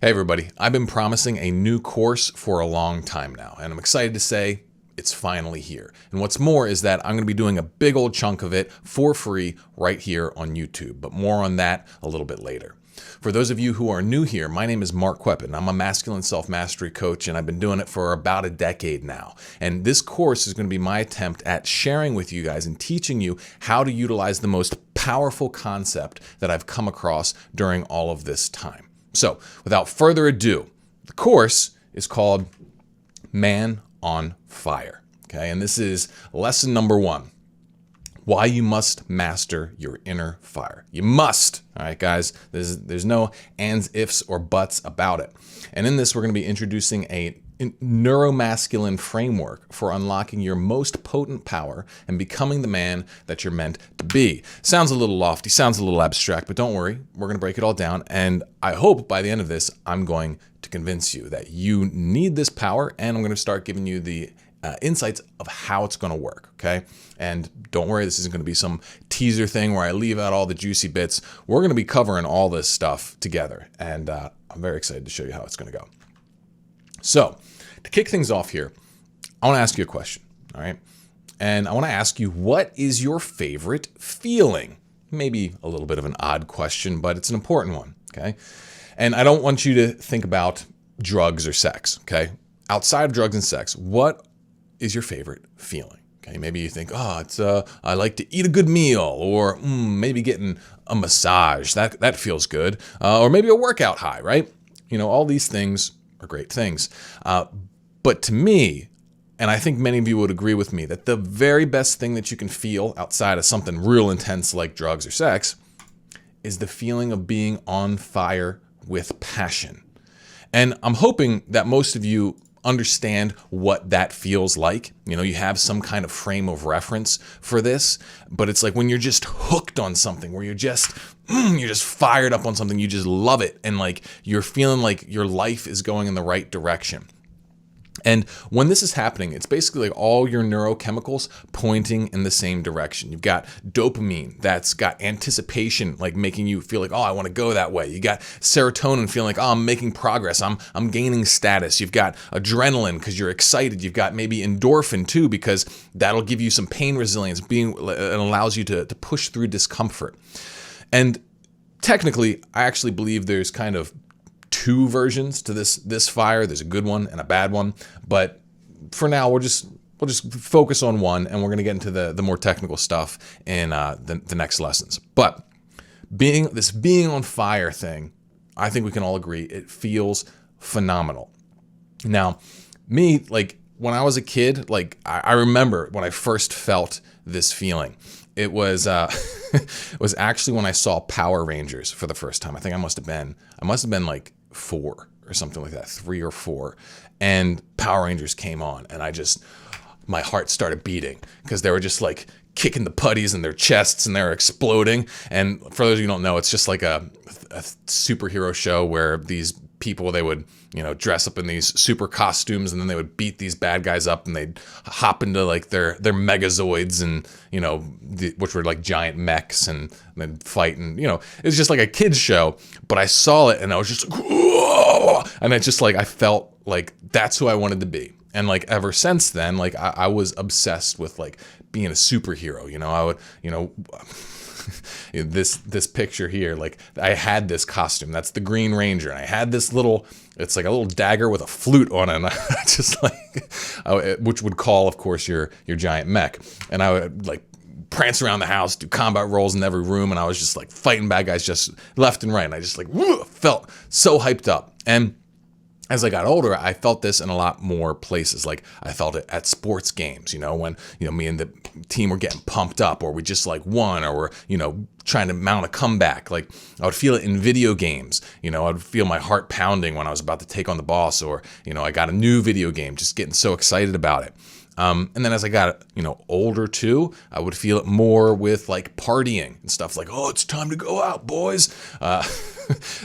Hey everybody, I've been promising a new course for a long time now, and I'm excited to say it's finally here. And what's more is that I'm going to be doing a big old chunk of it for free right here on YouTube, but more on that a little bit later. For those of you who are new here, my name is Mark Queppet, and I'm a masculine self-mastery coach, and I've been doing it for about a decade now. And this course is going to be my attempt at sharing with you guys and teaching you how to utilize the most powerful concept that I've come across during all of this time. So, without further ado, the course is called Man on Fire. Okay, and this is lesson number 1. Why you must master your inner fire. You must. All right, guys. There's no ands, ifs, or buts about it. And in this, we're going to be introducing a neuromasculine framework for unlocking your most potent power and becoming the man that you're meant to be. Sounds a little lofty, sounds a little abstract, but don't worry, we're going to break it all down. And I hope by the end of this, I'm going to convince you that you need this power, and I'm going to start giving you the insights of how it's going to work, okay? And don't worry, this isn't going to be some teaser thing where I leave out all the juicy bits. We're going to be covering all this stuff together, and I'm very excited to show you how it's going to go. So, to kick things off here, I want to ask you a question, all right? And I want to ask you, what is your favorite feeling? Maybe a little bit of an odd question, but it's an important one, okay? And I don't want you to think about drugs or sex, okay? Outside of drugs and sex, what is your favorite feeling? Okay, maybe you think, I like to eat a good meal, or maybe getting a massage. That feels good. Or maybe a workout high, right? You know, all these things are great things. But to me, and I think many of you would agree with me, that the very best thing that you can feel outside of something real intense like drugs or sex is the feeling of being on fire with passion. And I'm hoping that most of you understand what that feels like. You know, you have some kind of frame of reference for this, but it's like when you're just hooked on something, where you're just fired up on something, you just love it, and like you're feeling like your life is going in the right direction. And when this is happening, it's basically like all your neurochemicals pointing in the same direction. You've got dopamine that's got anticipation, like making you feel like, oh, I want to go that way. You got serotonin feeling like, oh, I'm making progress. I'm gaining status. You've got adrenaline because you're excited. You've got maybe endorphin too, because that'll give you some pain resilience. It allows you to push through discomfort. And technically, I actually believe there's kind of two versions to this fire. There's a good one and a bad one, but for now we'll just focus on one, and we're going to get into the more technical stuff in the next lessons. But being on fire thing, I think we can all agree it feels phenomenal. Now, me, like when I was a kid, like I remember when I first felt this feeling. It was it was actually when I saw Power Rangers for the first time. I think I must have been like 4 or something like that, 3 or 4. And Power Rangers came on, and my heart started beating because they were just like kicking the putties in their chests, and they're exploding. And for those of you who don't know, it's just like a superhero show where these people, they would, dress up in these super costumes, and then they would beat these bad guys up, and they'd hop into like their megazoids, and which were like giant mechs, and they'd fight, and it was just like a kids show. But I saw it, and I was just like, whoa! And it just like, I felt like that's who I wanted to be. And like ever since then, like I was obsessed with like being a superhero. I would, this picture here, like I had this costume, that's the Green Ranger, and I had this it's like a little dagger with a flute on it, and I just like, which would call, of course, your giant mech, and I would like prance around the house, do combat rolls in every room, and I was just like fighting bad guys just left and right, and I just like felt so hyped up. And as I got older, I felt this in a lot more places. Like I felt it at sports games, when, me and the team were getting pumped up, or we just like won, or we're, trying to mount a comeback. Like I would feel it in video games. I would feel my heart pounding when I was about to take on the boss, or, I got a new video game, just getting so excited about it. And then as I got, older too, I would feel it more with like partying and stuff, like, oh, it's time to go out, boys.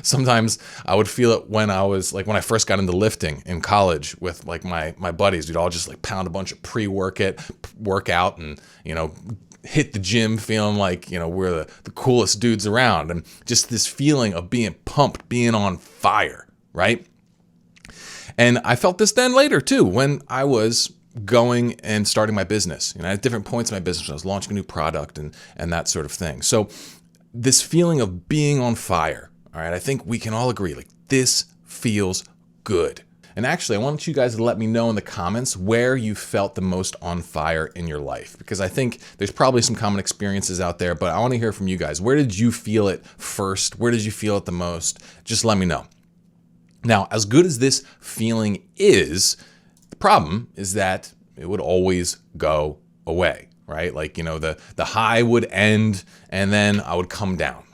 Sometimes I would feel it when I first got into lifting in college with like my buddies. We'd all just like pound a bunch of workout and, hit the gym feeling like, we're the coolest dudes around. And just this feeling of being pumped, being on fire. right? And I felt this then later too, when I was going and starting my business. At different points in my business, I was launching a new product and that sort of thing. So this feeling of being on fire, all right, I think we can all agree, like, this feels good. And actually, I want you guys to let me know in the comments where you felt the most on fire in your life, because I think there's probably some common experiences out there, but I want to hear from you guys. Where did you feel it first? Where did you feel it the most? Just let me know. Now, as good as this feeling is, the problem is that it would always go away, right? Like, the high would end and then I would come down.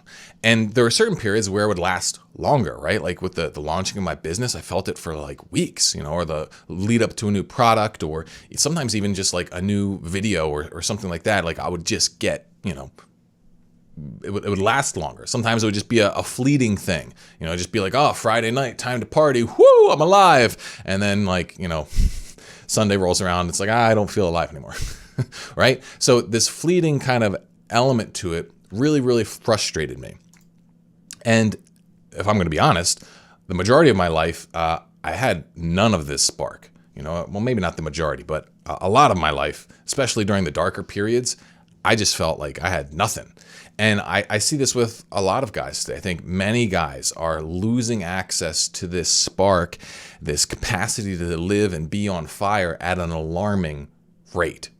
And there are certain periods where it would last longer, right? Like with the launching of my business, I felt it for like weeks, or the lead up to a new product, or sometimes even just like a new video or something like that. Like I would just get, it would last longer. Sometimes it would just be a fleeting thing, just be like, oh, Friday night, time to party. Whoo, I'm alive. And then like, Sunday rolls around. It's like, I don't feel alive anymore, right? So this fleeting kind of element to it really, really frustrated me. And if I'm going to be honest, the majority of my life, I had none of this spark. Well, maybe not the majority, but a lot of my life, especially during the darker periods, I just felt like I had nothing. And I see this with a lot of guys today. I think many guys are losing access to this spark, this capacity to live and be on fire at an alarming rate.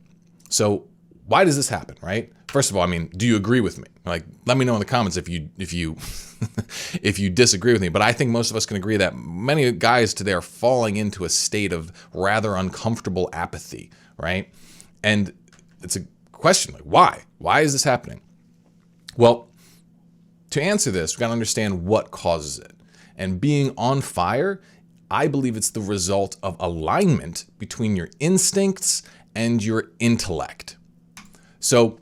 So why does this happen, right? First of all, do you agree with me? Like, let me know in the comments if you if you disagree with me. But I think most of us can agree that many guys today are falling into a state of rather uncomfortable apathy, right? And it's a question, like, why? Why is this happening? Well, to answer this, we've got to understand what causes it. And being on fire, I believe it's the result of alignment between your instincts and your intellect. So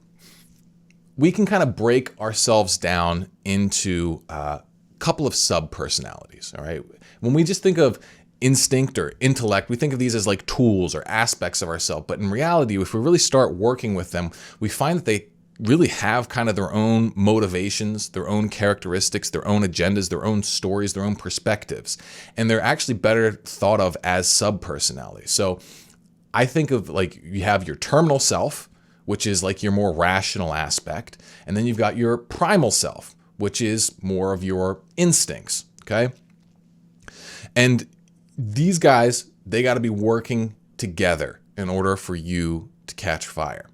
we can kind of break ourselves down into a couple of sub-personalities, all right? When we just think of instinct or intellect, we think of these as like tools or aspects of ourselves. But in reality, if we really start working with them, we find that they really have kind of their own motivations, their own characteristics, their own agendas, their own stories, their own perspectives. And they're actually better thought of as sub-personalities. So I think of like you have your terminal self, which is like your more rational aspect. And then you've got your primal self, which is more of your instincts, okay? And these guys, they got to be working together in order for you to catch fire.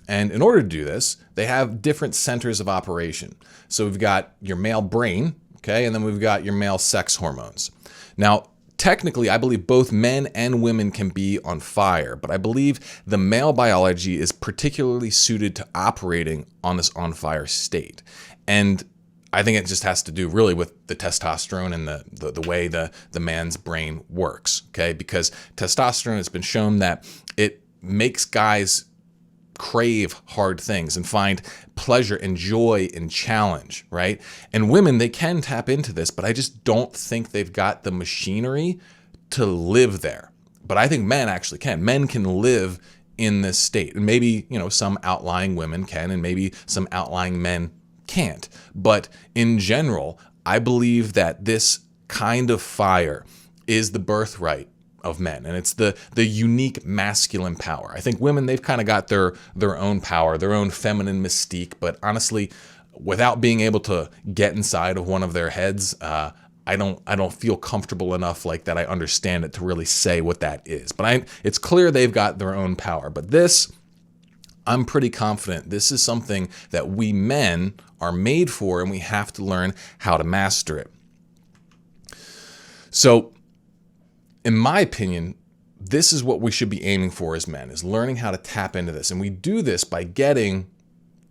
And in order to do this, they have different centers of operation. So we've got your male brain, okay? And then we've got your male sex hormones. Now, technically, I believe both men and women can be on fire, but I believe the male biology is particularly suited to operating on this on fire state. And I think it just has to do really with the testosterone and the way the man's brain works, okay? Because testosterone has been shown that it makes guys crave hard things and find pleasure and joy in challenge, right? And women, they can tap into this, but I just don't think they've got the machinery to live there. But I think men actually can. Men can live in this state. And maybe, some outlying women can, and maybe some outlying men can't. But in general, I believe that this kind of fire is the birthright of men, and it's the unique masculine power. I think women, they've kind of got their own power, their own feminine mystique, but honestly, without being able to get inside of one of their heads, I don't feel comfortable enough like that I understand it to really say what that is. But it's clear they've got their own power. But this, I'm pretty confident this is something that we men are made for, and we have to learn how to master it. So, in my opinion, this is what we should be aiming for as men, is learning how to tap into this. And we do this by getting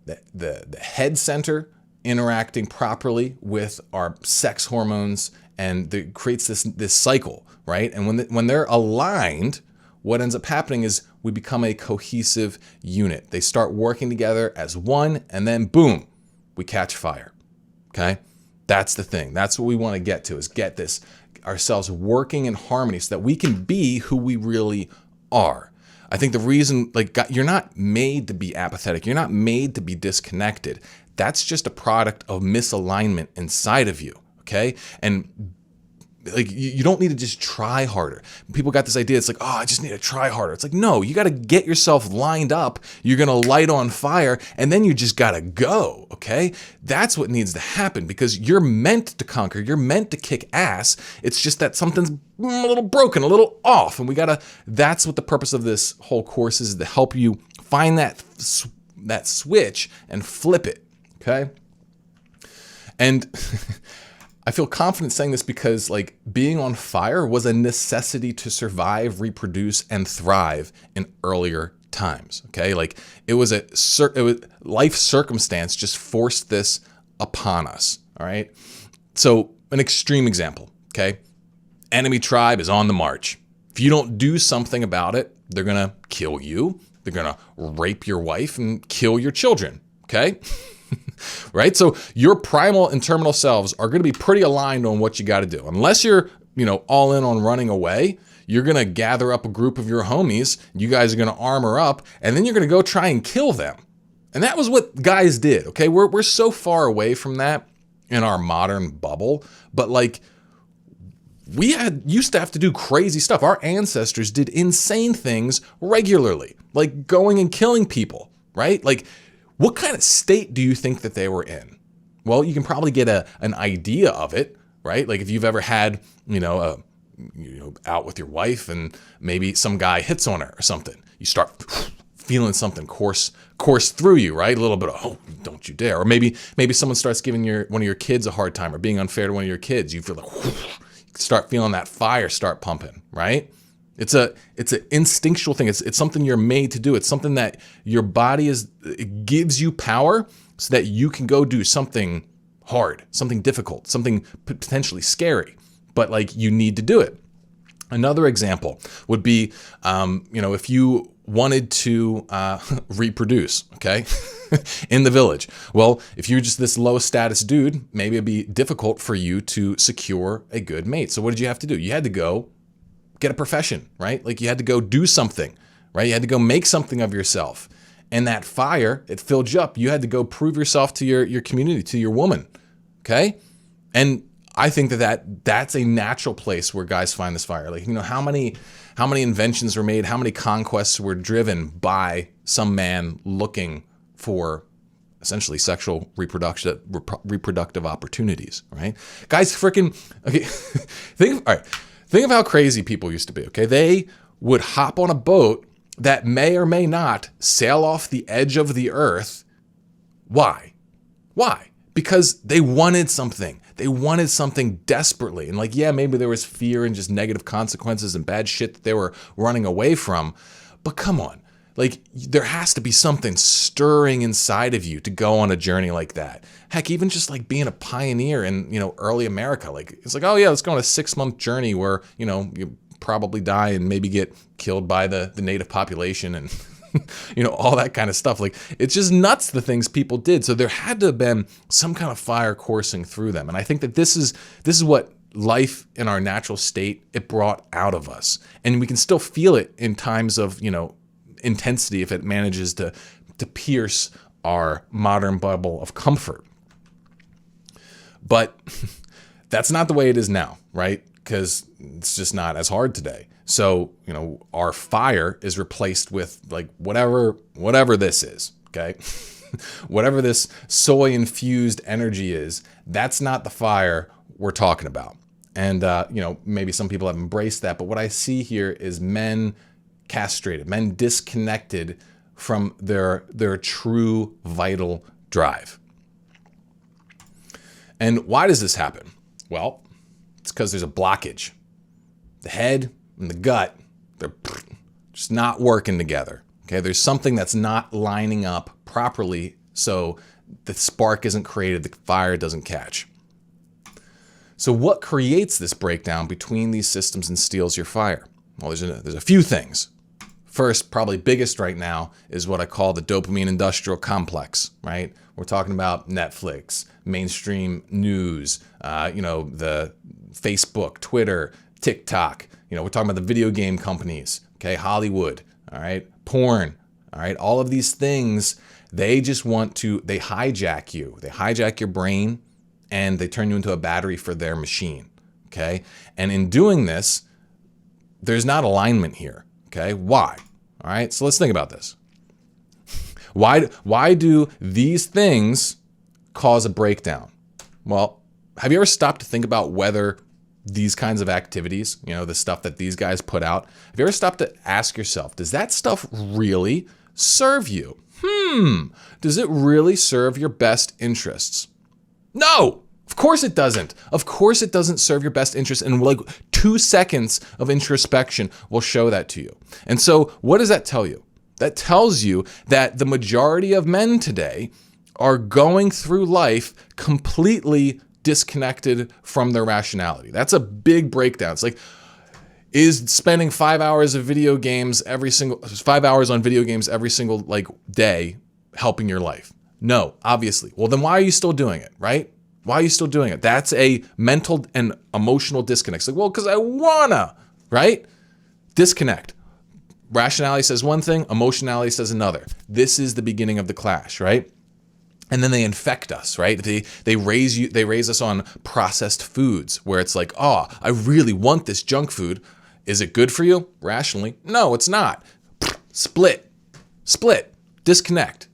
the head center interacting properly with our sex hormones, and it creates this cycle, right? And when they're aligned, what ends up happening is we become a cohesive unit. They start working together as one, and then boom, we catch fire, okay? That's the thing. That's what we want to get to, is get this ourselves working in harmony so that we can be who we really are. I think the reason, you're not made to be apathetic. You're not made to be disconnected. That's just a product of misalignment inside of you, okay? And Like you don't need to just try harder. People got this idea. It's like, oh, I just need to try harder. It's like, no, you got to get yourself lined up. You're going to light on fire and then you just got to go. Okay. That's what needs to happen because you're meant to conquer. You're meant to kick ass. It's just that something's a little broken, a little off. And that's what the purpose of this whole course is, to help you find that switch and flip it. Okay. And I feel confident saying this because like being on fire was a necessity to survive, reproduce, and thrive in earlier times. Okay. Like it was life circumstance just forced this upon us. All right. So an extreme example. Okay. Enemy tribe is on the march. If you don't do something about it, they're going to kill you. They're going to rape your wife and kill your children. Okay. Right? So your primal and terminal selves are going to be pretty aligned on what you got to do. Unless you're, all in on running away, you're going to gather up a group of your homies. You guys are going to armor up and then you're going to go try and kill them. And that was what guys did. Okay. We're so far away from that in our modern bubble, but like we used to have to do crazy stuff. Our ancestors did insane things regularly, like going and killing people, right? Like, what kind of state do you think that they were in? Well, you can probably get an idea of it, right? Like if you've ever had, out with your wife and maybe some guy hits on her or something, you start feeling something course through you, right? A little bit of, oh, don't you dare. Or maybe someone starts giving one of your kids a hard time or being unfair to one of your kids. You feel like, you start feeling that fire start pumping, right? It's an instinctual thing. It's something you're made to do. It's something that your body it gives you power so that you can go do something hard, something difficult, something potentially scary, but like you need to do it. Another example would be, if you wanted to reproduce, okay, in the village. Well, if you're just this low status dude, maybe it'd be difficult for you to secure a good mate. So what did you have to do? You had to go get a profession, right? Like you had to go do something, right? You had to go make something of yourself. And that fire, it filled you up. You had to go prove yourself to your community, to your woman, okay? And I think that's a natural place where guys find this fire. Like, how many inventions were made, how many conquests were driven by some man looking for essentially sexual reproductive opportunities, right? Guys freaking, okay, think of how crazy people used to be, okay? They would hop on a boat that may or may not sail off the edge of the earth. Why? Because they wanted something. They wanted something desperately. And like, yeah, maybe there was fear and just negative consequences and bad shit that they were running away from. But come on. Like, there has to be something stirring inside of you to go on a journey like that. Heck, even just like being a pioneer in, early America. Like, it's like, oh yeah, let's go on a 6-month journey where, you probably die and maybe get killed by the native population and, all that kind of stuff. Like, it's just nuts the things people did. So there had to have been some kind of fire coursing through them. And I think that this is what life in our natural state, it brought out of us. And we can still feel it in times of, intensity if it manages to pierce our modern bubble of comfort. But that's not the way it is now, right? Because it's just not as hard today. So, our fire is replaced with like whatever this is, okay? Whatever this soy-infused energy is, that's not the fire we're talking about. And, maybe some people have embraced that. But what I see here is men castrated, men disconnected from their true vital drive. And why does this happen? Well, it's because there's a blockage. The head and the gut, they're just not working together. Okay, there's something that's not lining up properly, so the spark isn't created, the fire doesn't catch. So what creates this breakdown between these systems and steals your fire? Well, there's a few things. First, probably biggest right now, is what I call the dopamine industrial complex, right? We're talking about Netflix, mainstream news, the Facebook, Twitter, TikTok. We're talking about the video game companies, okay? Hollywood, all right? Porn, all right? All of these things, they hijack you. They hijack your brain and they turn you into a battery for their machine, okay? And in doing this, there's not alignment here, okay? Why? All right, so let's think about this. Why do these things cause a breakdown? Well, have you ever stopped to think about whether these kinds of activities, the stuff that these guys put out, have you ever stopped to ask yourself, does that stuff really serve you? Does it really serve your best interests? No, of course it doesn't. Of course it doesn't serve your best interest. And like 2 seconds of introspection will show that to you. And so what does that tell you? That tells you that the majority of men today are going through life completely disconnected from their rationality. That's a big breakdown. It's like, is spending 5 hours on video games every single like day helping your life? No, obviously. Well, then why are you still doing it, right? Why are you still doing it? That's a mental and emotional disconnect. It's like, well, because I wanna, right? Disconnect. Rationality says one thing, emotionality says another. This is the beginning of the clash, right? And then they infect us, right? They raise us on processed foods where it's like, oh, I really want this junk food. Is it good for you? Rationally, no, it's not. Split, disconnect.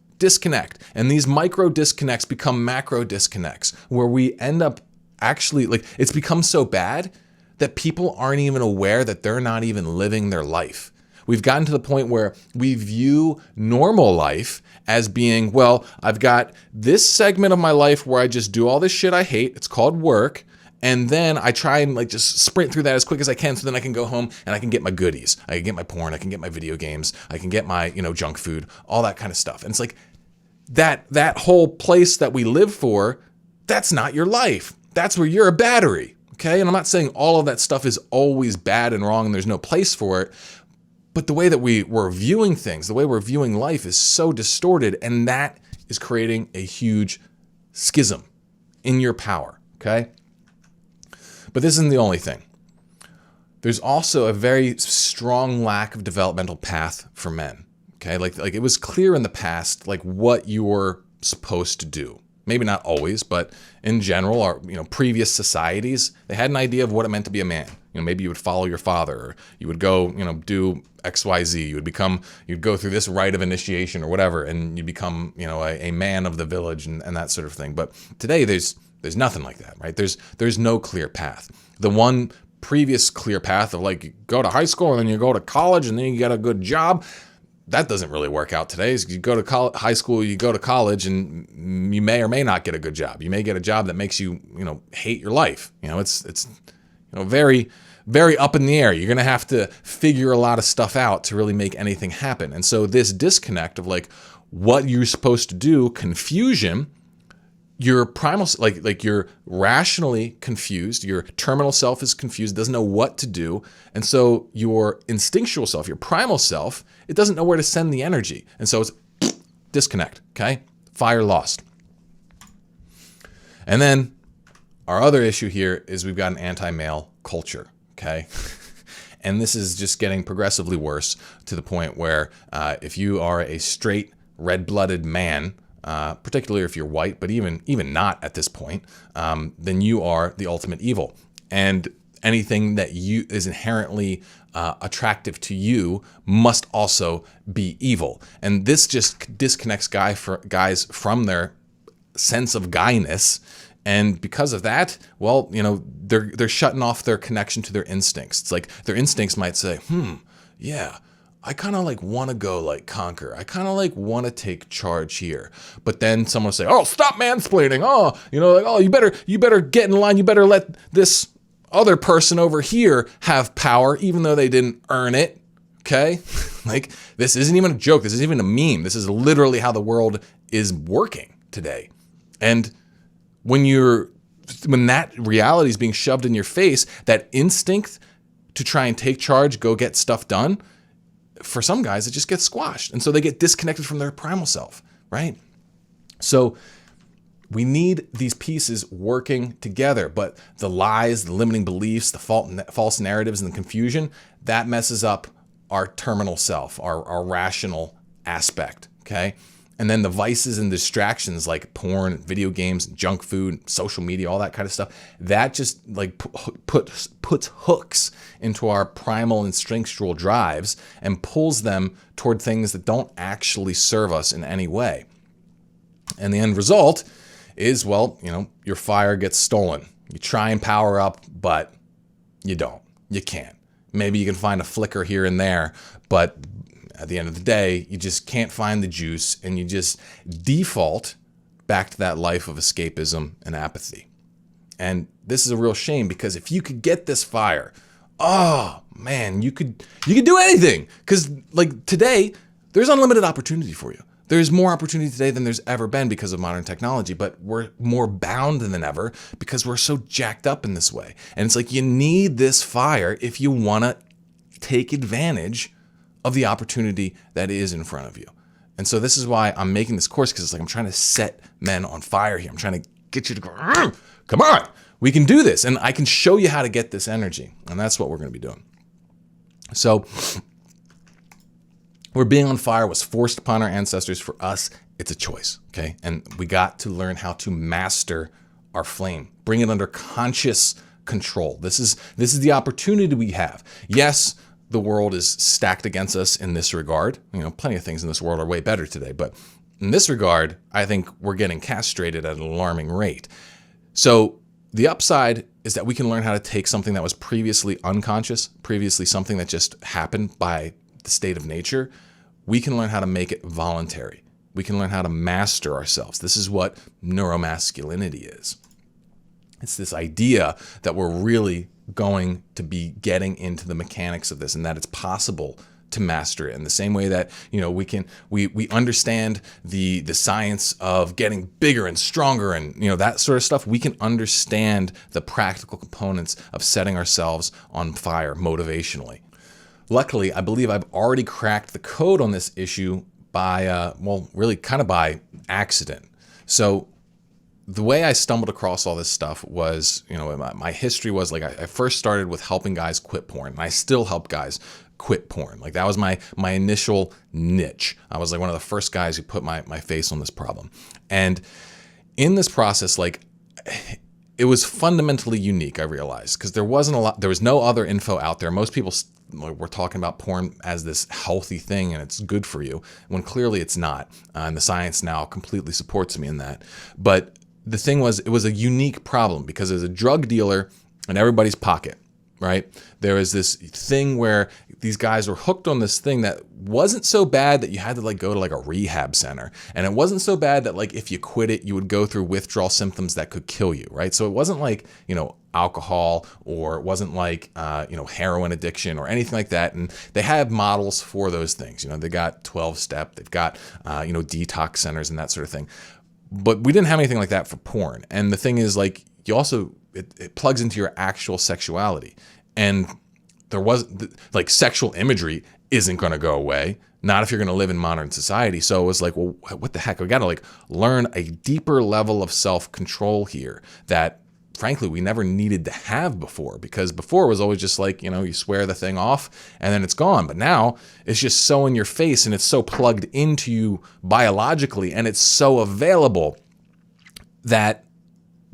And these micro disconnects become macro disconnects where we end up actually, like, it's become so bad that people aren't even aware that they're not even living their life. We've gotten to the point where we view normal life as being, well, I've got this segment of my life where I just do all this shit I hate. It's called work. And then I try and like just sprint through that as quick as I can so then I can go home and I can get my goodies. I can get my porn. I can get my video games. I can get my, junk food, all that kind of stuff. And it's like that whole place that we live for, that's not your life. That's where you're a battery. Okay. And I'm not saying all of that stuff is always bad and wrong and there's no place for it. But the way that we're viewing things, the way we're viewing life is so distorted, and that is creating a huge schism in your power, okay? But this isn't the only thing. There's also a very strong lack of developmental path for men, okay? Like it was clear in the past, like what you were supposed to do. Maybe not always, but in general, our previous societies, they had an idea of what it meant to be a man. Maybe you would follow your father, or you would go, do XYZ. You'd go through this rite of initiation or whatever, and you become, a man of the village and that sort of thing. But today, there's nothing like that, right? There's no clear path. The one previous clear path of like you go to high school and then you go to college and then you get a good job. That doesn't really work out today. You go to high school, you go to college, and you may or may not get a good job. You may get a job that makes you, hate your life. It's very, very up in the air. You're going to have to figure a lot of stuff out to really make anything happen. And so this disconnect of like what you're supposed to do, confusion, your primal, like you're rationally confused, your terminal self is confused, doesn't know what to do. And so your instinctual self, your primal self, it doesn't know where to send the energy. And so it's disconnect, okay? Fire lost. And then our other issue here is we've got an anti-male culture, okay? And this is just getting progressively worse to the point where if you are a straight, red-blooded man, particularly if you're white, but even not at this point, then you are the ultimate evil. And anything that is inherently attractive to you must also be evil. And this just disconnects guys from their sense of guyness. And because of that, well, they're shutting off their connection to their instincts. It's like their instincts might say, yeah, I kind of like want to go like conquer. I kind of like want to take charge here. But then someone will say, oh, stop mansplaining. Oh, you better get in line. You better let this other person over here have power, even though they didn't earn it. Okay. Like this isn't even a joke. This isn't even a meme. This is literally how the world is working today. And when that reality is being shoved in your face, that instinct to try and take charge, go get stuff done, for some guys, it just gets squashed. And so they get disconnected from their primal self, right? So we need these pieces working together, but the lies, the limiting beliefs, the false narratives, and the confusion, that messes up our terminal self, our rational aspect, okay? And then the vices and distractions like porn, video games, junk food, social media, all that kind of stuff, that just like puts hooks into our primal instinctual drives and pulls them toward things that don't actually serve us in any way. And the end result is, well, your fire gets stolen. You try and power up, but you don't. You can't. Maybe you can find a flicker here and there, but at the end of the day, you just can't find the juice, and you just default back to that life of escapism and apathy. And this is a real shame, because if you could get this fire, oh man, you could do anything. Because like today, there's unlimited opportunity for you. There's more opportunity today than there's ever been because of modern technology, but we're more bound than ever because we're so jacked up in this way. And it's like you need this fire if you want to take advantage of the opportunity that is in front of you. And so this is why I'm making this course, because it's like I'm trying to set men on fire here. I'm trying to get you to go, come on, we can do this. And I can show you how to get this energy. And that's what we're going to be doing. So where being on fire was forced upon our ancestors, for us, it's a choice, okay? And we got to learn how to master our flame, bring it under conscious control. This is the opportunity we have. Yes, the world is stacked against us in this regard. Plenty of things in this world are way better today, but in this regard, I think we're getting castrated at an alarming rate. So the upside is that we can learn how to take something that was previously unconscious, previously something that just happened by the state of nature. We can learn how to make it voluntary. We can learn how to master ourselves. This is what neuromasculinity is. It's this idea that we're really going to be getting into the mechanics of this, and that it's possible to master it in the same way that we understand the science of getting bigger and stronger and that sort of stuff. We can understand the practical components of setting ourselves on fire motivationally. Luckily, I believe I've already cracked the code on this issue by really kind of by accident. So the way I stumbled across all this stuff was, my history was like I first started with helping guys quit porn, and I still help guys quit porn. Like that was my initial niche. I was like one of the first guys who put my face on this problem. And in this process, like it was fundamentally unique, I realized, because there was no other info out there. Most people were talking about porn as this healthy thing and it's good for you, when clearly it's not. And the science now completely supports me in that. But the thing was, it was a unique problem because there's a drug dealer in everybody's pocket, right? There was this thing where these guys were hooked on this thing that wasn't so bad that you had to go to a rehab center. And it wasn't so bad that if you quit it, you would go through withdrawal symptoms that could kill you, right? So it wasn't alcohol, or it wasn't heroin addiction or anything like that. And they have models for those things. They got 12-step, they've got, detox centers and that sort of thing. But we didn't have anything like that for porn. And the thing is, you also, it plugs into your actual sexuality. And there was, sexual imagery isn't going to go away. Not if you're going to live in modern society. So it was like, well, what the heck? We got to learn a deeper level of self-control here that, frankly, we never needed to have before, because before it was always just you swear the thing off and then it's gone. But now it's just so in your face and it's so plugged into you biologically and it's so available that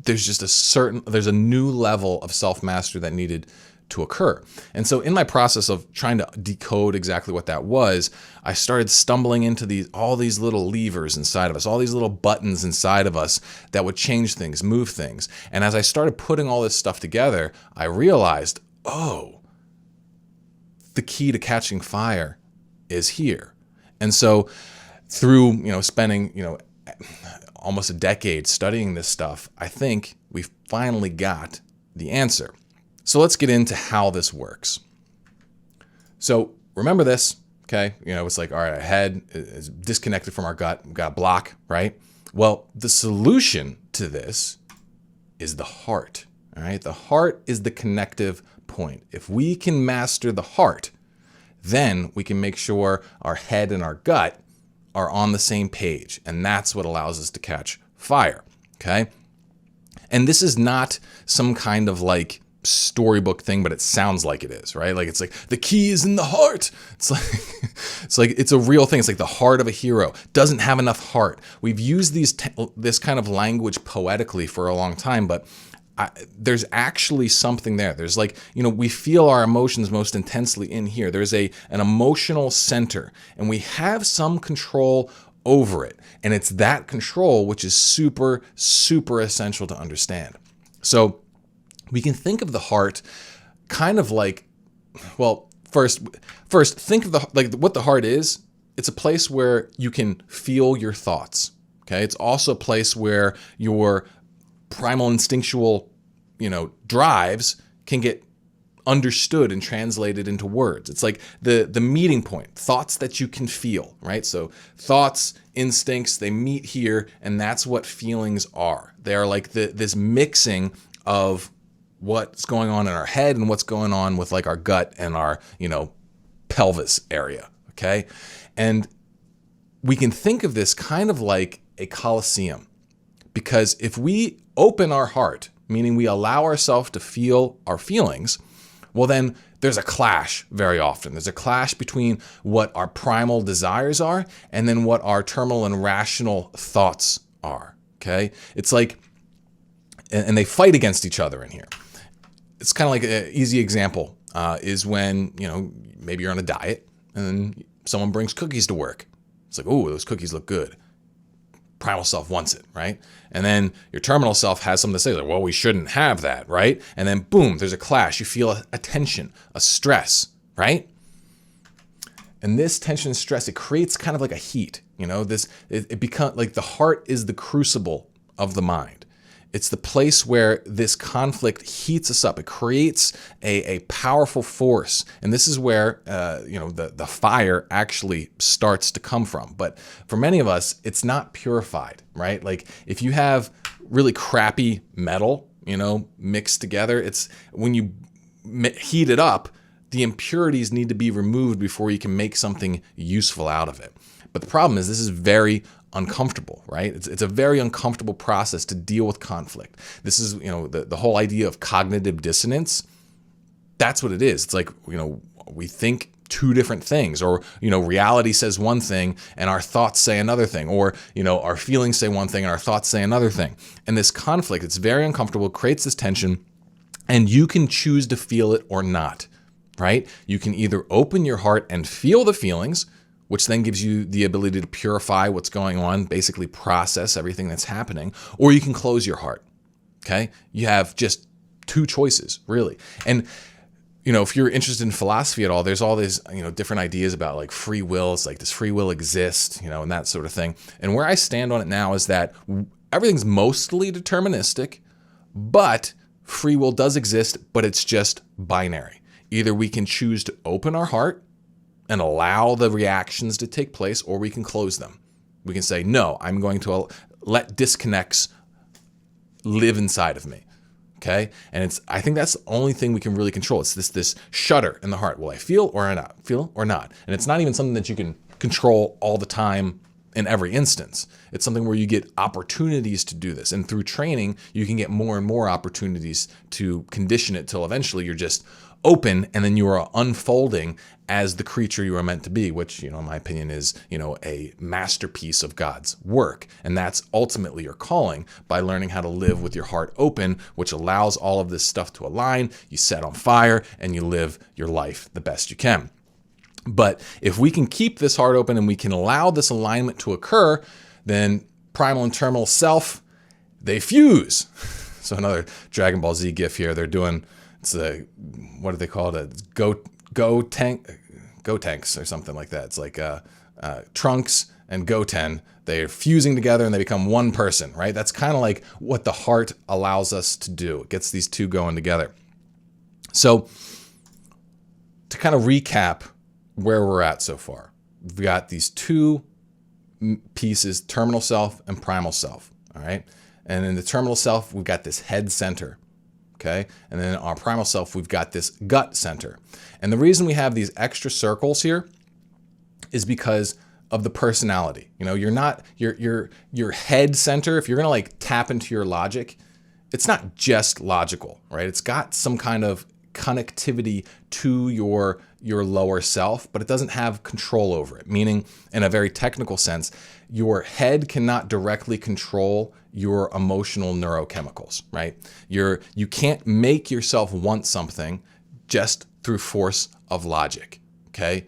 there's a new level of self-mastery that needed to occur. And so in my process of trying to decode exactly what that was, I started stumbling into all these little levers inside of us, all these little buttons inside of us that would change things, move things. And as I started putting all this stuff together, I realized, the key to catching fire is here. And so through, spending, almost a decade studying this stuff, I think we finally got the answer. So let's get into how this works. So remember this, okay? It's all right, our head is disconnected from our gut. We've got a block, right? Well, the solution to this is the heart, all right? The heart is the connective point. If we can master the heart, then we can make sure our head and our gut are on the same page. And that's what allows us to catch fire, okay? And this is not some kind of storybook thing, but it sounds like it is, right? Like it's like the key is in the heart. It's like it's a real thing. It's like the heart of a hero doesn't have enough heart. We've used this kind of language poetically for a long time, but there's actually something there. There's like, we feel our emotions most intensely in here. There's an emotional center, and we have some control over it. And it's that control which is super, super essential to understand. So we can think of the heart kind of like, well, first think of what the heart is. It's a place where you can feel your thoughts. Okay. It's also a place where your primal instinctual, drives can get understood and translated into words. It's like the meeting point, thoughts that you can feel, right? So thoughts, instincts, they meet here, and that's what feelings are. They are like this mixing of what's going on in our head and what's going on with like our gut and our, pelvis area, okay? And we can think of this kind of like a coliseum, because if we open our heart, meaning we allow ourselves to feel our feelings, well, then there's a clash very often. There's a clash between what our primal desires are and then what our terminal and rational thoughts are, okay? It's like, and they fight against each other in here. It's kind of like an easy example is when, maybe you're on a diet and then someone brings cookies to work. It's like, oh, those cookies look good. Primal self wants it, right? And then your terminal self has something to say, like, well, we shouldn't have that, right? And then boom, there's a clash. You feel a tension, a stress, right? And this tension and stress, it creates kind of like a heat, it becomes like the heart is the crucible of the mind. It's the place where this conflict heats us up. It creates a powerful force. And this is where, the fire actually starts to come from. But for many of us, it's not purified, right? Like if you have really crappy metal, mixed together, it's when you heat it up, the impurities need to be removed before you can make something useful out of it. But the problem is this is very uncomfortable, right? It's a very uncomfortable process to deal with conflict. This is, the whole idea of cognitive dissonance. That's what it is. It's like, we think two different things, or, reality says one thing and our thoughts say another thing, or, our feelings say one thing and our thoughts say another thing. And this conflict, it's very uncomfortable, creates this tension, and you can choose to feel it or not, right? You can either open your heart and feel the feelings, which then gives you the ability to purify what's going on, basically process everything that's happening, or you can close your heart, okay? You have just two choices, really. And, if you're interested in philosophy at all, there's all these, different ideas about like free will. It's like, does free will exist, and that sort of thing. And where I stand on it now is that everything's mostly deterministic, but free will does exist, but it's just binary. Either we can choose to open our heart and allow the reactions to take place, or we can close them. We can say, no, I'm going to let disconnects live inside of me, okay? And I think that's the only thing we can really control. It's this shudder in the heart. Will I feel or not? Feel or not? And it's not even something that you can control all the time in every instance. It's something where you get opportunities to do this. And through training, you can get more and more opportunities to condition it till eventually you're just open, and then you are unfolding as the creature you are meant to be, which, in my opinion, is, a masterpiece of God's work. And that's ultimately your calling, by learning how to live with your heart open, which allows all of this stuff to align. You set on fire and you live your life the best you can. But if we can keep this heart open and we can allow this alignment to occur, then primal and terminal self, they fuse. So another Dragon Ball Z gif here. They're doing, what do they call it? Go tanks or something like that. It's like Trunks and Goten. They're fusing together and they become one person, right? That's kind of like what the heart allows us to do. It gets these two going together. So to kind of recap where we're at so far, we've got these two pieces, terminal self and primal self, all right? And in the terminal self, we've got this head center, okay? And then our primal self, we've got this gut center. And the reason we have these extra circles here is because of the personality. You're not, your head center, if you're gonna like tap into your logic, it's not just logical, right? It's got some kind of connectivity to your lower self, but it doesn't have control over it. Meaning, in a very technical sense, your head cannot directly control your emotional neurochemicals, right? You can't make yourself want something just through force of logic, okay?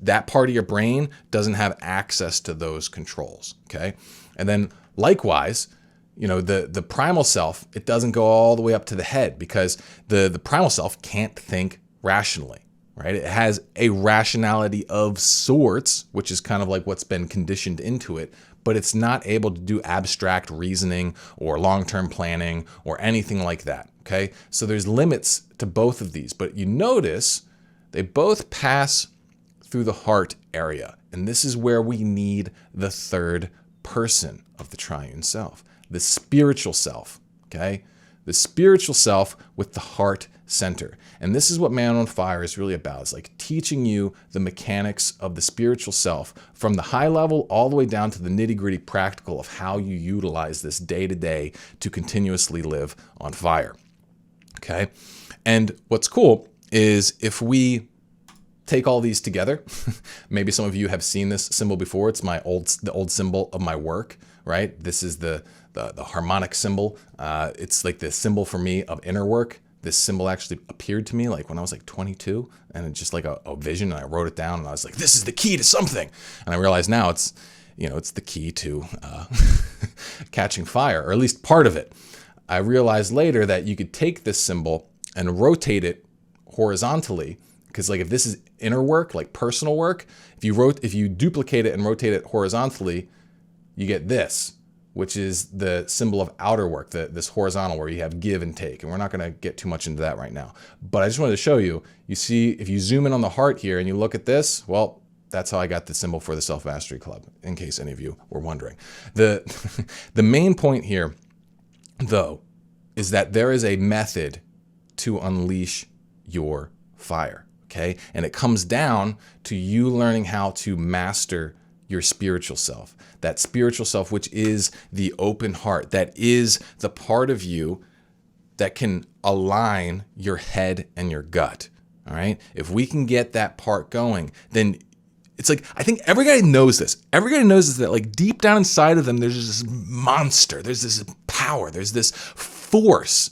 That part of your brain doesn't have access to those controls, okay? And then likewise, the primal self, it doesn't go all the way up to the head because the primal self can't think rationally, right? It has a rationality of sorts, which is kind of like what's been conditioned into it, but it's not able to do abstract reasoning or long-term planning or anything like that, okay? So there's limits to both of these, but you notice they both pass through the heart area. And this is where we need the third person of the triune self, the spiritual self, okay? The spiritual self with the heart center. And this is what Man on Fire is really about. It's like teaching you the mechanics of the spiritual self from the high level all the way down to the nitty-gritty practical of how you utilize this day to day to continuously live on fire, okay? And what's cool is if we take all these together, maybe some of you have seen this symbol before. It's the old symbol of my work, right? This is the harmonic symbol. It's like the symbol for me of inner work. This symbol actually appeared to me like when I was like 22, and it's just like a vision, and I wrote it down, and I was like, this is the key to something. And I realize now it's the key to catching fire, or at least part of it. I realized later that you could take this symbol and rotate it horizontally, because like if this is inner work, like personal work, if you duplicate it and rotate it horizontally, you get this, which is the symbol of outer work, this horizontal where you have give and take. And we're not going to get too much into that right now. But I just wanted to show you, you see, if you zoom in on the heart here and you look at this, well, that's how I got the symbol for the Self-Mastery Club, in case any of you were wondering. The main point here, though, is that there is a method to unleash your fire, okay? And it comes down to you learning how to master your spiritual self. That spiritual self, which is the open heart, that is the part of you that can align your head and your gut, all right? If we can get that part going, then it's like, I think everybody knows this. Everybody knows this, that like deep down inside of them, there's this monster, there's this power, there's this force,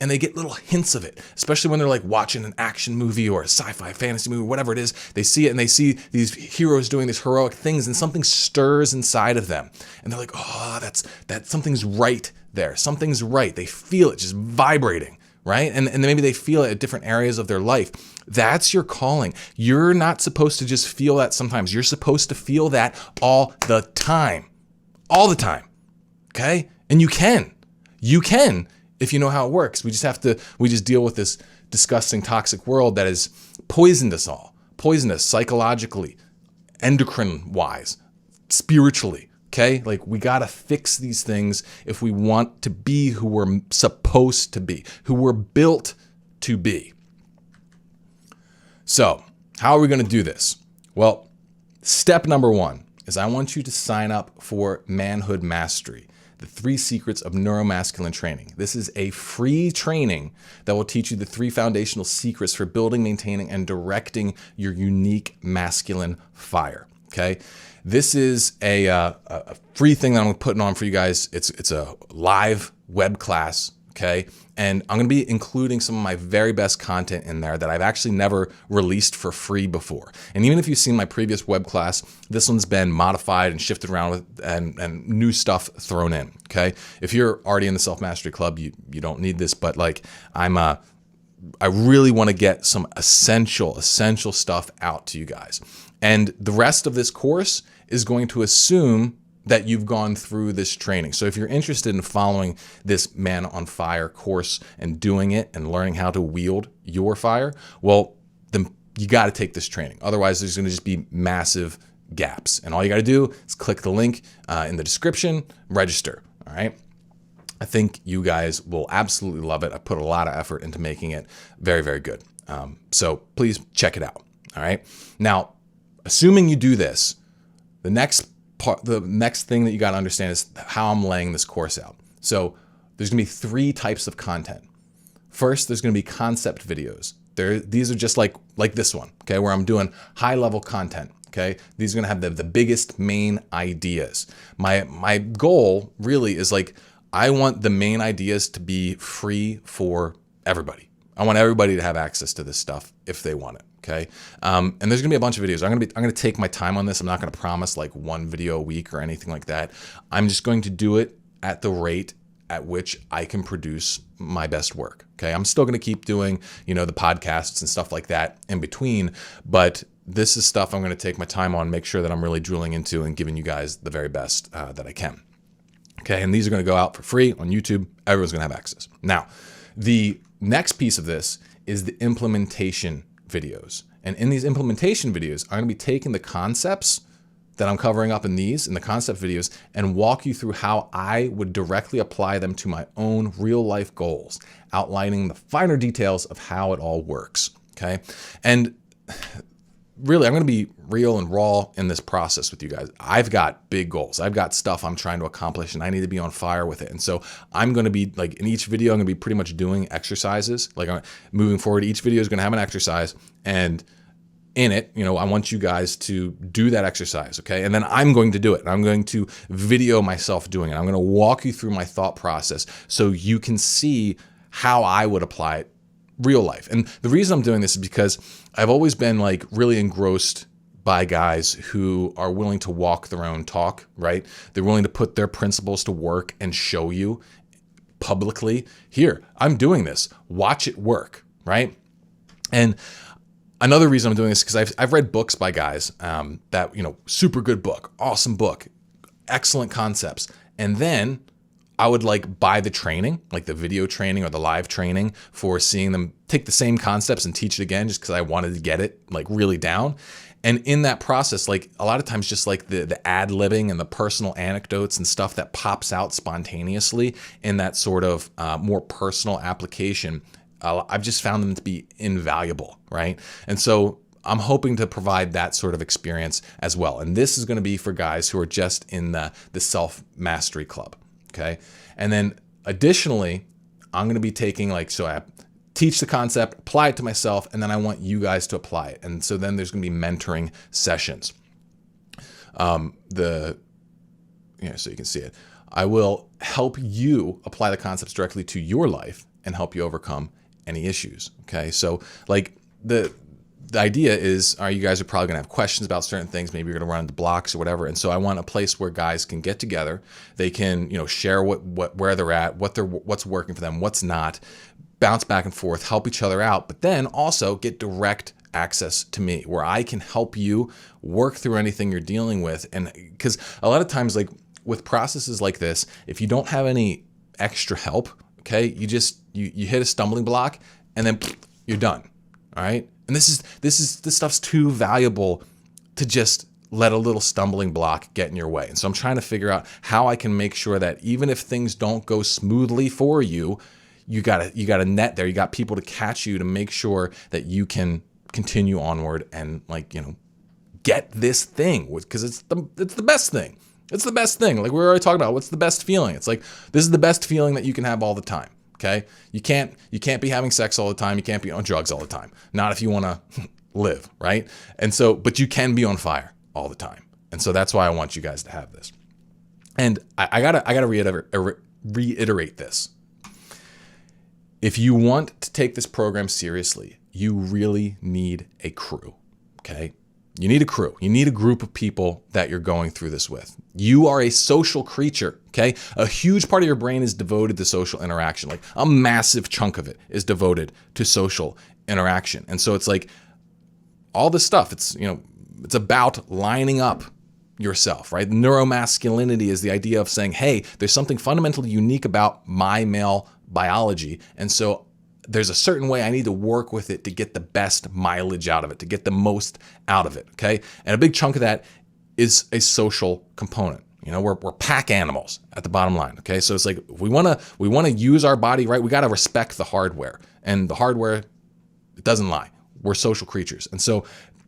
and they get little hints of it, especially when they're like watching an action movie or a sci-fi fantasy movie, whatever it is. They see it and they see these heroes doing these heroic things, and something stirs inside of them. And they're like, oh, that something's right there. Something's right. They feel it just vibrating, right? And maybe they feel it at different areas of their life. That's your calling. You're not supposed to just feel that sometimes. You're supposed to feel that all the time. All the time. Okay? And you can. You can. If you know how it works. We just deal with this disgusting, toxic world that has poisoned us all, poisoned us psychologically, endocrine-wise, spiritually, okay? Like, we gotta fix these things if we want to be who we're supposed to be, who we're built to be. So, how are we gonna do this? Well, step number one is I want you to sign up for Manhood Mastery. The 3 Secrets of Neuromasculine Training. This is a free training that will teach you the 3 foundational secrets for building, maintaining, and directing your unique masculine fire. Okay, this is a free thing that I'm putting on for you guys. It's a live web class. Okay, and I'm going to be including some of my very best content in there that I've actually never released for free before. And even if you've seen my previous web class, this one's been modified and shifted around with and new stuff thrown in. Okay, if you're already in the Self-Mastery Club, you don't need this, but like I really want to get some essential stuff out to you guys. And the rest of this course is going to assume that you've gone through this training. So if you're interested in following this Man on Fire course and doing it and learning how to wield your fire, well, then you got to take this training. Otherwise, there's going to just be massive gaps. And all you got to do is click the link in the description, register, all right? I think you guys will absolutely love it. I put a lot of effort into making it very, very good. So please check it out, all right? Now, assuming you do this, the next thing that you got to understand is how I'm laying this course out. So there's going to be 3 types of content. First, there's going to be concept videos. These are just like this one, okay, where I'm doing high level content. Okay, these are going to have the biggest main ideas. My goal really is like, I want the main ideas to be free for everybody. I want everybody to have access to this stuff if they want it. Okay. And there's going to be a bunch of videos. I'm going to take my time on this. I'm not going to promise like 1 video a week or anything like that. I'm just going to do it at the rate at which I can produce my best work. Okay. I'm still going to keep doing, the podcasts and stuff like that in between, but this is stuff I'm going to take my time on, make sure that I'm really drilling into and giving you guys the very best that I can. Okay. And these are going to go out for free on YouTube. Everyone's going to have access. Now, the next piece of this is the implementation videos. And in these implementation videos, I'm going to be taking the concepts that I'm covering up in the concept videos, and walk you through how I would directly apply them to my own real life goals, outlining the finer details of how it all works. Okay. And really, I'm going to be real and raw in this process with you guys. I've got big goals. I've got stuff I'm trying to accomplish, and I need to be on fire with it. And so I'm going to be like, in each video, I'm going to be pretty much doing exercises. Like, moving forward, each video is going to have an exercise, and in it, I want you guys to do that exercise, okay? And then I'm going to do it. I'm going to video myself doing it. I'm going to walk you through my thought process so you can see how I would apply it real life. And the reason I'm doing this is because I've always been like really engrossed by guys who are willing to walk their own talk, right? They're willing to put their principles to work and show you publicly, here, I'm doing this, watch it work, right? And another reason I'm doing this is because I've read books by guys that, super good book, awesome book, excellent concepts. And then I would like buy the training, like the video training or the live training, for seeing them take the same concepts and teach it again, just because I wanted to get it like really down. And in that process, like a lot of times just like the ad-libbing and the personal anecdotes and stuff that pops out spontaneously in that sort of more personal application, I've just found them to be invaluable, right? And so I'm hoping to provide that sort of experience as well. And this is going to be for guys who are just in the self-mastery club, okay? And then additionally, I'm going to be taking so I teach the concept, apply it to myself, and then I want you guys to apply it. And so then there's going to be mentoring sessions. So you can see it. I will help you apply the concepts directly to your life and help you overcome any issues. Okay. So like the idea is, you guys are probably gonna have questions about certain things. Maybe you're gonna run into blocks or whatever. And so I want a place where guys can get together. They can, share where they're at, what's working for them, what's not, bounce back and forth, help each other out, but then also get direct access to me where I can help you work through anything you're dealing with. And because a lot of times, like with processes like this, if you don't have any extra help, okay, you hit a stumbling block and then you're done. All right. And this stuff's too valuable to just let a little stumbling block get in your way. And so I'm trying to figure out how I can make sure that even if things don't go smoothly for you, you got a net there. You got people to catch you to make sure that you can continue onward and get this thing, because it's the best thing. It's the best thing. Like we were already talking about, what's the best feeling? It's like, this is the best feeling that you can have all the time. Okay. You can't be having sex all the time. You can't be on drugs all the time. Not if you want to live. Right. And so, but you can be on fire all the time. And so that's why I want you guys to have this. And I gotta reiterate this. If you want to take this program seriously, you really need a crew. Okay. You need a crew. You need a group of people that you're going through this with. You are a social creature, okay? A huge part of your brain is devoted to social interaction. Like a massive chunk of it is devoted to social interaction. And so it's like all this stuff, it's about lining up yourself, right? Neuromasculinity is the idea of saying, hey, there's something fundamentally unique about my male biology. And so there's a certain way I need to work with it to get the best mileage out of it, to get the most out of it, okay? And a big chunk of that is a social component. We're pack animals at the bottom line, okay? So it's like, if we want to use our body right, we got to respect the hardware. And the hardware, it doesn't lie. We're social creatures. And so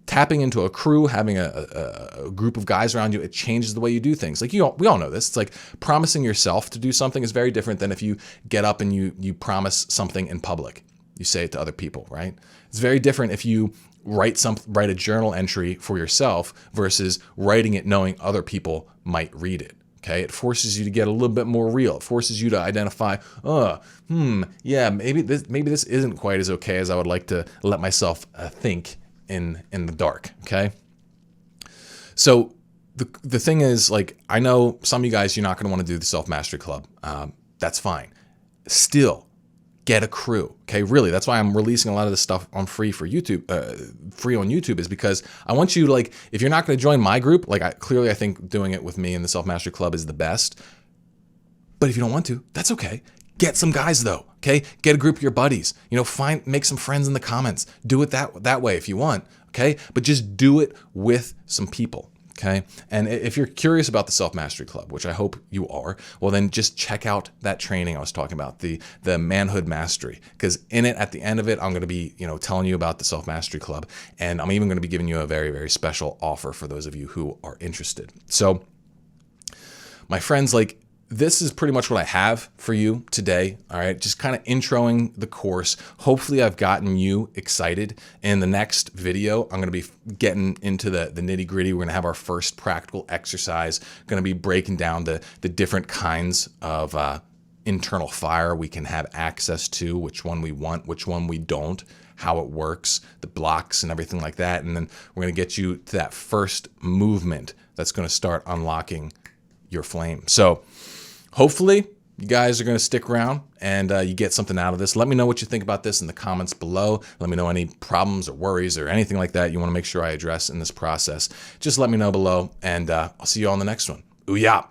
tapping into a crew, having a group of guys around you, it changes the way you do things. Like we all know this. It's like promising yourself to do something is very different than if you get up and you promise something in public. You say it to other people, right? It's very different if you write a journal entry for yourself versus writing it knowing other people might read it. Okay, it forces you to get a little bit more real. It forces you to identify, yeah, maybe this isn't quite as okay as I would like to let myself think in the dark. Okay, so the thing is, like, I know some of you guys, you're not going to want to do the Self-Mastery Club. That's fine. Still, get a crew. Okay, really, that's why I'm releasing a lot of this stuff on free for YouTube, free on YouTube, is because I want you to, like, if you're not going to join my group, like, I think doing it with me in the Self-Mastery Club is the best. But if you don't want to, that's okay. Get some guys though. Okay, get a group of your buddies. Make some friends in the comments. Do it that way if you want. Okay, but just do it with some people. Okay, and if you're curious about the Self-Mastery Club, which I hope you are, well, then just check out that training I was talking about, the Manhood Mastery, because in it, at the end of it, I'm going to be, telling you about the Self-Mastery Club, and I'm even going to be giving you a very, very special offer for those of you who are interested. So, my friends, like, this is pretty much what I have for you today. All right, just kind of introing the course. Hopefully I've gotten you excited. In the next video, I'm going to be getting into the nitty gritty. We're going to have our first practical exercise. Going to be breaking down the different kinds of internal fire we can have access to, which one we want, which one we don't, how it works, the blocks and everything like that. And then we're going to get you to that first movement that's going to start unlocking your flame. So hopefully you guys are going to stick around and you get something out of this. Let me know what you think about this in the comments below. Let me know any problems or worries or anything like that you want to make sure I address in this process. Just let me know below, and I'll see you on the next one. Ooh, yeah.